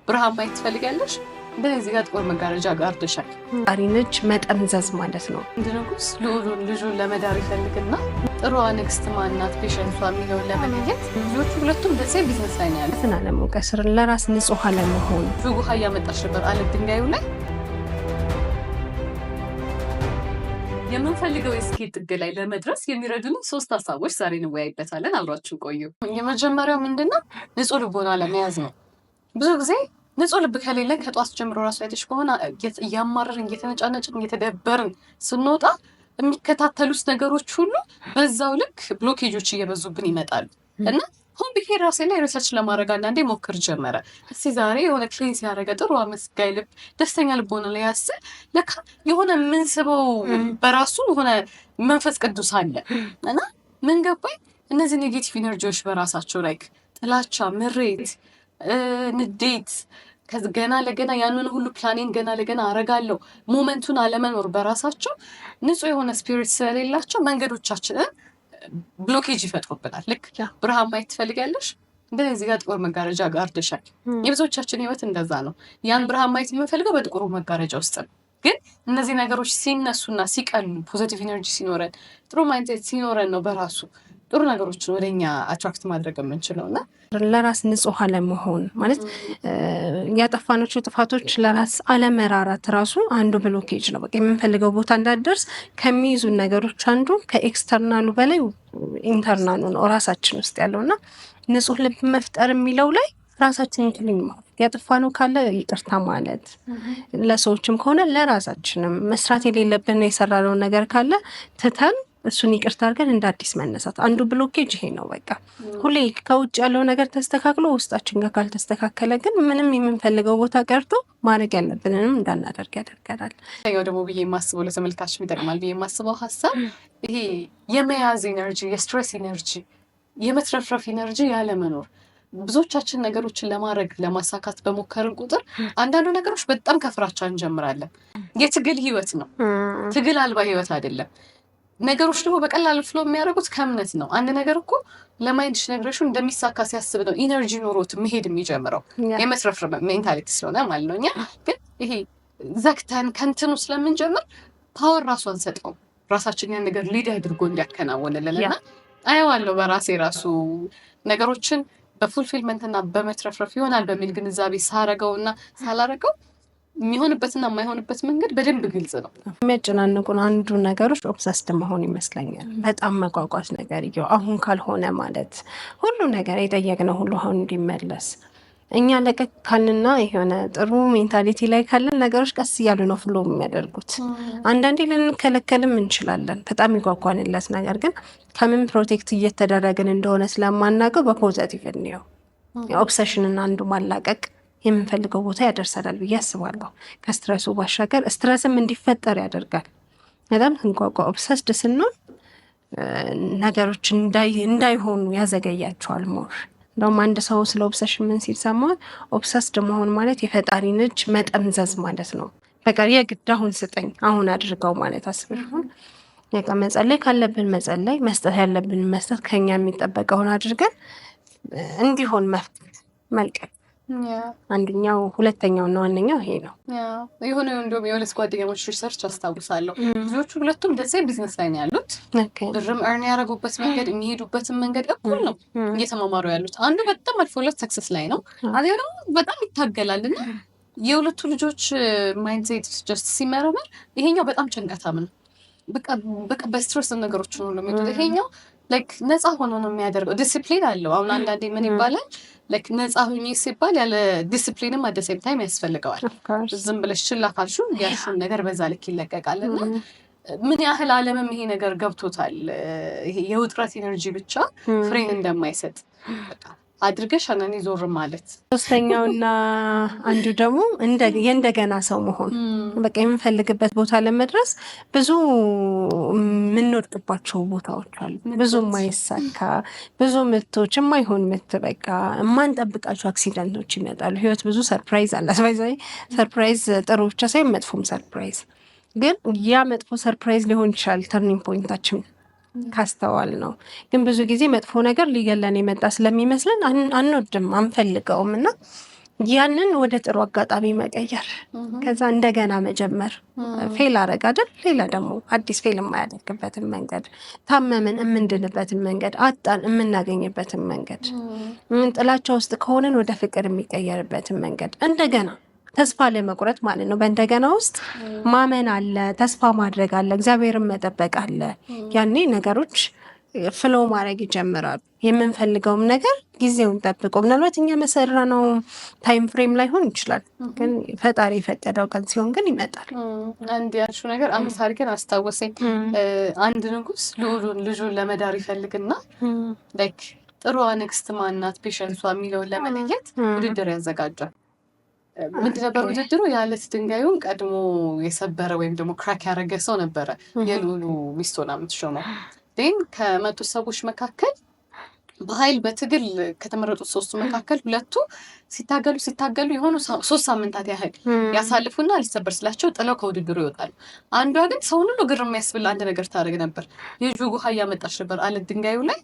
ብርሃን ማየት ትፈልጋለሽ? በዚህ ጋር ጥቁር መጋረጃ ጋርደሻል። አሪነች መጠምዘዝ ማለት ነው። ንጉስ ልጁን ለመዳር ይፈልግና ጥሩ ንግስት ማናት ፔሸንቷ የሚለውን ለመለየት ልጆቹ ሁለቱም ደሴ ቢዝነስ ላይ ነው ያሉት። አለመውቀስ፣ ለራስ ንጹህ አለመሆን። ውሃ እያመጣች ነበር አለት ድንጋዩ ላይ። የምንፈልገው የስኬት ጥግ ላይ ለመድረስ የሚረዱን 3 ሀሳቦች ዛሬ እንወያይበታለን። አብራችሁ ቆዩ። የመጀመሪያው ምንድነው? ንጹህ ልቦና ለመያዝ ነው። ብዙ ጊዜ ንጹህ ልብ ከሌለን ከጧት ጀምሮ ራሱ አይተሽ ከሆነ እያማረርን እየተነጫነጭን እየተደበርን ስንወጣ የሚከታተሉት ነገሮች ሁሉ በዛው ልክ ብሎኬጆች እየበዙብን ይመጣሉ። እና ሆን ብዬ ራሴ ላይ ሪሰርች ለማድረግ አንዳንዴ ሞክር ጀመረ። እስቲ ዛሬ የሆነ ክሊንስ ያደረገ ጥሩ አመስጋኝ ልብ፣ ደስተኛ ልብ ሆነ ላይ ያስል ለካ የሆነ የምንስበው በራሱ የሆነ መንፈስ ቅዱስ አለ። እና ምን ገባኝ፣ እነዚህ ኔጌቲቭ ኢነርጂዎች በራሳቸው ላይ ጥላቻ፣ ምሬት፣ ንዴት ገና ለገና ያንን ሁሉ ፕላኔን ገና ለገና አረጋለሁ ሞመንቱን አለመኖር በራሳቸው ንጹህ የሆነ ስፒሪት ስለሌላቸው መንገዶቻችንን ብሎኬጅ ይፈጥሩብናል። ልክ ብርሃን ማየት ትፈልጋለሽ? በዚህ ጋር ጥቁር መጋረጃ ጋርደሻል። የብዙዎቻችን ህይወት እንደዛ ነው። ያን ብርሃን ማየት የምንፈልገው በጥቁሩ መጋረጃ ውስጥ ነው። ግን እነዚህ ነገሮች ሲነሱና ሲቀሉ ፖዚቲቭ ኢነርጂ ሲኖረን ጥሩ ማይንድሴት ሲኖረን ነው በራሱ ጥሩ ነገሮችን ወደኛ አትራክት ማድረግ የምንችለው። እና ለራስ ንጹህ አለመሆን ማለት ያጠፋናቸው ጥፋቶች ለራስ አለመራራት ራሱ አንዱ ብሎኬጅ ነው። በቃ የምንፈልገው ቦታ እንዳደርስ ከሚይዙ ነገሮች አንዱ ከኤክስተርናሉ በላይ ኢንተርናሉ ነው ራሳችን ውስጥ ያለውና ንጹህ ልብ መፍጠር የሚለው ላይ ራሳችንን ክሊን ማለት ያጠፋነው ካለ ይቅርታ ማለት ለሰዎችም ከሆነ ለራሳችንም መስራት የሌለብን የሰራነው ነገር ካለ ትተን እሱን ይቅርታ አድርገን እንደ አዲስ መነሳት አንዱ ብሎኬጅ ይሄ ነው። በቃ ሁሌ ከውጭ ያለው ነገር ተስተካክሎ ውስጣችን ጋር ካልተስተካከለ ግን ምንም የምንፈልገው ቦታ ቀርቶ ማድረግ ያለብንንም እንዳናደርግ ያደርገናል። ያው ደግሞ ብዬ የማስበው ለተመልካች ይጠቅማል ብዬ የማስበው ሀሳብ ይሄ የመያዝ ኢነርጂ፣ የስትሬስ ኢነርጂ፣ የመትረፍረፍ ኢነርጂ ያለመኖር። ብዙዎቻችን ነገሮችን ለማድረግ ለማሳካት በሞከርን ቁጥር አንዳንዱ ነገሮች በጣም ከፍራቻ እንጀምራለን። የትግል ህይወት ነው፣ ትግል አልባ ህይወት አይደለም። ነገሮች ደግሞ በቀላሉ ፍሎ የሚያደርጉት ከእምነት ነው። አንድ ነገር እኮ ለማይንድሽ ነግረሹ እንደሚሳካ ሲያስብ ነው ኢነርጂ ኖሮት መሄድ የሚጀምረው። የመትረፍረፍ ሜንታሊቲ ስለሆነ ማለት ነው። እኛ ግን ይሄ ዘግተን ከንትኑ ስለምንጀምር ፓወር ራሱ አንሰጠውም። ራሳችን ያን ነገር ሊድ አድርጎ እንዲያከናወንልን እና አየዋለሁ በራሴ ራሱ ነገሮችን በፉልፊልመንትና በመትረፍረፍ ይሆናል በሚል ግንዛቤ ሳረገውና ሳላረገው የሚሆንበትና የማይሆንበት መንገድ በደንብ ግልጽ ነው። የሚያጨናንቁን አንዱ ነገሮች ኦብሰስድ መሆን ይመስለኛል። በጣም መጓጓት ነገር ይኸው አሁን ካልሆነ ማለት ሁሉ ነገር የጠየቅነው ሁሉ አሁን እንዲመለስ እኛ ለቀቅ ካልንና የሆነ ጥሩ ሜንታሊቲ ላይ ካለን ነገሮች ቀስ እያሉ ነው ፍሎ የሚያደርጉት። አንዳንዴ ልንከለከልም እንችላለን በጣም ይጓጓንለት ነገር ግን ከምን ፕሮቴክት እየተደረግን እንደሆነ ስለማናውቀው በፖዘቲቭ እንየው። የኦብሰሽንን አንዱ ማላቀቅ የምንፈልገው ቦታ ያደርሰናል ብዬ አስባለሁ። ከስትረሱ ባሻገር ስትረስም እንዲፈጠር ያደርጋል። በጣም ስንጓጓ ኦብሰስድ ስንሆን ነገሮች እንዳይሆኑ ያዘገያቸዋል ሞር። እንደውም አንድ ሰው ስለ ኦብሰሽን ምን ሲል ሰማሁት፣ ኦብሰስድ መሆን ማለት የፈጣሪን እጅ መጠምዘዝ ማለት ነው። በቃ የግድ አሁን ስጠኝ አሁን አድርገው ማለት አስብሽሁን። በቃ መጸለይ ካለብን መጸለይ፣ መስጠት ያለብን መስጠት፣ ከኛ የሚጠበቀውን አድርገን እንዲሆን መልቀቅ አንደኛው። ሁለተኛው እና ዋነኛው ይሄ ነው። የሆነ እንደውም የሁለት ጓደኛሞች ሪሰርች አስታውሳለሁ። ልጆቹ ሁለቱም ደሴ ቢዝነስ ላይ ነው ያሉት። ብርም እርን ያደረጉበት መንገድ የሚሄዱበትን መንገድ እኩል ነው እየተማማሩ ያሉት። አንዱ በጣም አልፎለት ሰክሰስ ላይ ነው፣ አዚ ደግሞ በጣም ይታገላል። እና የሁለቱ ልጆች ማይንድሴት ጀስት ሲመረመር ይሄኛው በጣም ጭንቀታም ነው። በቃ በስትረስ ነገሮች ነው የሚሄዱት። ይሄኛው ላይክ ነፃ ሆኖ ነው የሚያደርገው። ዲሲፕሊን አለው። አሁን አንዳንዴ ምን ይባላል ላይክ ነፃ ሁኚ ሲባል ያለ ዲሲፕሊንም አት ዘ ሴም ታይም ያስፈልገዋል። ዝም ብለሽ ችላ ካልሽው ያልሽውን ነገር በዛ ልክ ይለቀቃል። እና ምን ያህል ዓለምም ይሄ ነገር ገብቶታል። ይሄ የውጥረት ኢነርጂ ብቻ ፍሬን እንደማይሰጥ በቃ አድርገሽ አናኒ ዞር ማለት። ሶስተኛውና አንዱ ደግሞ የእንደገና ሰው መሆን። በቃ የምንፈልግበት ቦታ ለመድረስ ብዙ የምንወድቅባቸው ቦታዎች አሉ። ብዙ የማይሳካ ብዙ ምቶች የማይሆን ምት በቃ የማንጠብቃቸው አክሲደንቶች ይመጣሉ። ህይወት ብዙ ሰርፕራይዝ አላት። ሰርፕራይዝ ጥሩ ብቻ ሳይሆን መጥፎም ሰርፕራይዝ። ግን ያ መጥፎ ሰርፕራይዝ ሊሆን ይችላል ተርኒንግ ፖይንታችን ካስተዋል ነው። ግን ብዙ ጊዜ መጥፎ ነገር ሊገለን የመጣ ስለሚመስለን አንወድም አንፈልገውም። እና ያንን ወደ ጥሩ አጋጣሚ መቀየር፣ ከዛ እንደገና መጀመር። ፌል አረግ አይደል? ሌላ ደግሞ አዲስ ፌል የማያደርግበትን መንገድ፣ ታመምን የምንድንበትን መንገድ፣ አጣን የምናገኝበትን መንገድ፣ ጥላቻ ውስጥ ከሆነን ወደ ፍቅር የሚቀየርበትን መንገድ፣ እንደገና ተስፋ ለመቁረጥ ማለት ነው። በእንደገና ውስጥ ማመን አለ፣ ተስፋ ማድረግ አለ፣ እግዚአብሔርን መጠበቅ አለ። ያኔ ነገሮች ፍሎ ማድረግ ይጀምራሉ። የምንፈልገውም ነገር ጊዜውን ጠብቆ ምናልባት እኛ መሰራ ነው ታይም ፍሬም ላይሆን ይችላል፣ ግን ፈጣሪ የፈቀደው ቀን ሲሆን ግን ይመጣል። አንድ ያልሽው ነገር አንድ ታሪክን አስታወሰኝ። አንድ ንጉስ ልጁን ለመዳር ይፈልግና ላይክ ጥሩ ንግስት ማናት ፔሸንሷ የሚለውን ለመለየት ውድድር ያዘጋጃል። ምንድን ነበር ውድድሩ? የአለት ድንጋዩን ቀድሞ የሰበረ ወይም ደግሞ ክራክ ያደረገ ሰው ነበረ የልዑሉ ሚስት ሆና የምትሾመው። ግን ከመጡት ሰዎች መካከል በኃይል በትግል ከተመረጡት ሶስቱ መካከል ሁለቱ ሲታገሉ የሆኑ 3 ሳምንታት ያህል ያሳልፉና ሊሰበር ስላቸው ጥለው ከውድድሩ ይወጣሉ። አንዷ ግን ሰውን ሁሉ ግር የሚያስብል አንድ ነገር ታደርግ ነበር። የጆግ ውሃ እያመጣች ነበር አለት ድንጋዩ ላይ።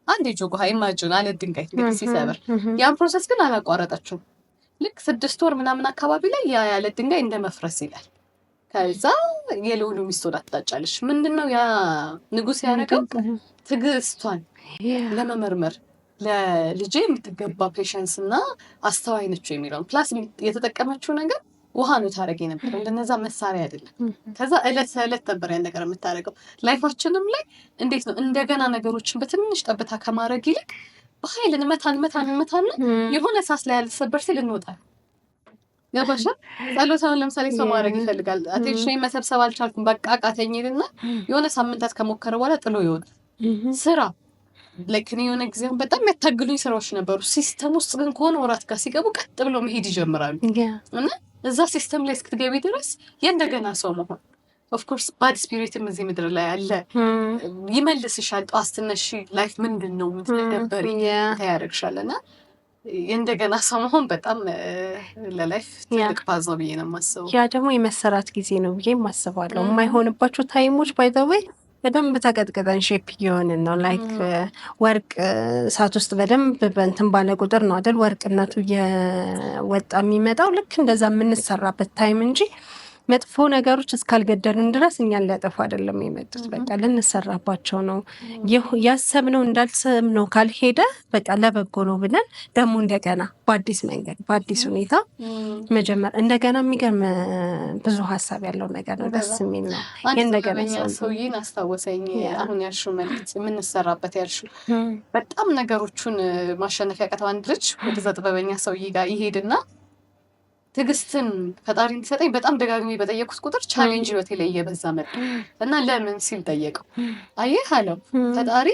አንድ የጆግ ውሃ ኢማጅን አለት ድንጋይ እንግዲህ ሲሰበር፣ ያን ፕሮሰስ ግን አላቋረጠችውም። ልክ 6 ወር ምናምን አካባቢ ላይ ያ ያለት ድንጋይ እንደ መፍረስ ይላል። ከዛ የልዑሉ ሚስት ወዳ ትጣጫለች። ምንድነው ያ ንጉስ ያደረገው? ትዕግስቷን ለመመርመር ለልጄ የምትገባ ፔሸንስ እና አስተዋይ ነች የሚለውን ፕላስ የተጠቀመችው ነገር ውሃ ነው ታደርግ ነበር፣ እንደነዛ መሳሪያ አይደለም። ከዛ እለት ተዕለት ነበር ያን ነገር የምታደርገው። ላይፋችንም ላይ እንዴት ነው እንደገና ነገሮችን በትንሽ ጠብታ ከማድረግ ይልቅ በኃይል እንመታን የሆነ ሳስ ላይ ያልተሰበር ሲል እንወጣል። ገባሻ? ጸሎታውን ለምሳሌ ሰው ማድረግ ይፈልጋል። አቴንሽን መሰብሰብ አልቻልኩም በቃ አቃተኝልና የሆነ ሳምንታት ከሞከረ በኋላ ጥሎ ይወጣል። ስራ ላይክ እኔ የሆነ ጊዜ በጣም የሚያታግሉኝ ስራዎች ነበሩ። ሲስተም ውስጥ ግን ከሆነ ወራት ጋር ሲገቡ ቀጥ ብሎ መሄድ ይጀምራሉ። እና እዛ ሲስተም ላይ እስክትገቢ ድረስ የእንደገና ሰው መሆን ኦፍኮርስ ባድ ስፒሪትም እዚህ ምድር ላይ አለ። ይመልስሻል። ጠዋት ስትነሺ ላይፍ ምንድን ነው የምትነበሪ ያደርግሻል። እና የእንደገና ሰው መሆን በጣም ለላይፍ ትልቅ ፓዝ ነው ብዬ ነው የማስበው። ያ ደግሞ የመሰራት ጊዜ ነው ብዬ የማስባለሁ። የማይሆንባቸው ታይሞች ባይዘወይ በደንብ ተቀጥቅጠን ሼፕ እየሆንን ነው። ላይክ ወርቅ እሳት ውስጥ በደንብ በእንትን ባለ ቁጥር ነው አይደል ወርቅነቱ እየወጣ የሚመጣው። ልክ እንደዛ የምንሰራበት ታይም እንጂ መጥፎ ነገሮች እስካልገደሉን ድረስ እኛን ሊያጠፉ አይደለም የመጡት። በቃ ልንሰራባቸው ነው። ያሰብነው እንዳልሰብነው ካልሄደ በቃ ለበጎ ነው ብለን ደግሞ እንደገና በአዲስ መንገድ በአዲስ ሁኔታ መጀመር እንደገና የሚገርም ብዙ ሀሳብ ያለው ነገር ነው። ደስ የሚል ነው። እንደገና ሰውዬን አስታወሰኝ። አሁን ያልሽው መልዕክት የምንሰራበት ያልሽው በጣም ነገሮቹን ማሸነፍ ያቀተው አንድ ልጅ ወደዛ ጥበበኛ ሰውዬ ጋር ይሄድና ትዕግስትን ፈጣሪ እንዲሰጠኝ በጣም ደጋግሜ በጠየቁት ቁጥር ቻሌንጅ ህይወቴ ላይ እየበዛ መጣ እና ለምን ሲል ጠየቀው። አየህ አለው ፈጣሪ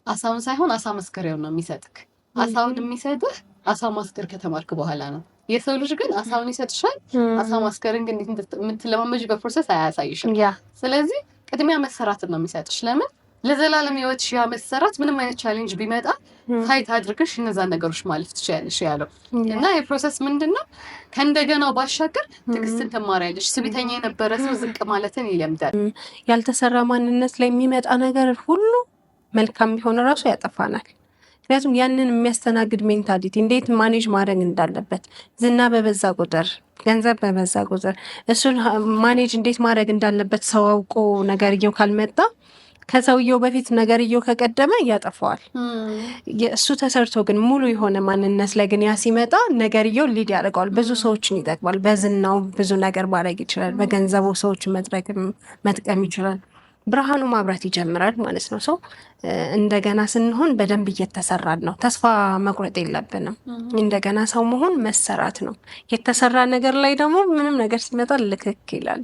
አሳውን ሳይሆን አሳ መስከሪያውን ነው የሚሰጥክ። አሳውን የሚሰጥህ አሳ ማስገር ከተማርክ በኋላ ነው። የሰው ልጅ ግን አሳውን ይሰጥሻል። አሳ ማስገርን ግን የምትለማመጅ በፕሮሰስ አያሳይሽም። ስለዚህ ቅድሚያ መሰራትን ነው የሚሰጥሽ። ለምን ለዘላለም ህይወትሽ ያ መሰራት ምንም አይነት ቻሌንጅ ቢመጣ ፋይት አድርገሽ እነዛን ነገሮች ማለፍ ትችያለሽ ያለው እና የፕሮሰስ ምንድነው? ከእንደገናው ባሻገር ትዕግስትን ትማሪያለሽ። ስቢተኛ የነበረ ሰው ዝቅ ማለትን ይለምዳል። ያልተሰራ ማንነት ላይ የሚመጣ ነገር ሁሉ መልካም ቢሆን ራሱ ያጠፋናል። ምክንያቱም ያንን የሚያስተናግድ ሜንታሊቲ እንዴት ማኔጅ ማድረግ እንዳለበት ዝና በበዛ ቁጥር ገንዘብ በበዛ ቁጥር እሱን ማኔጅ እንዴት ማድረግ እንዳለበት ሰው አውቆ ነገርየው ካልመጣ ከሰውየው በፊት ነገርየው ከቀደመ ያጠፋዋል። እሱ ተሰርቶ ግን ሙሉ የሆነ ማንነት ላይ ግን ያ ሲመጣ ነገርየው ሊድ ያደርገዋል። ብዙ ሰዎችን ይጠቅማል። በዝናው ብዙ ነገር ማድረግ ይችላል። በገንዘቡ ሰዎችን መጥቀም ይችላል። ብርሃኑ ማብራት ይጀምራል ማለት ነው። ሰው እንደገና ስንሆን በደንብ እየተሰራን ነው። ተስፋ መቁረጥ የለብንም። እንደገና ሰው መሆን መሰራት ነው። የተሰራ ነገር ላይ ደግሞ ምንም ነገር ሲመጣ ልክክ ይላል።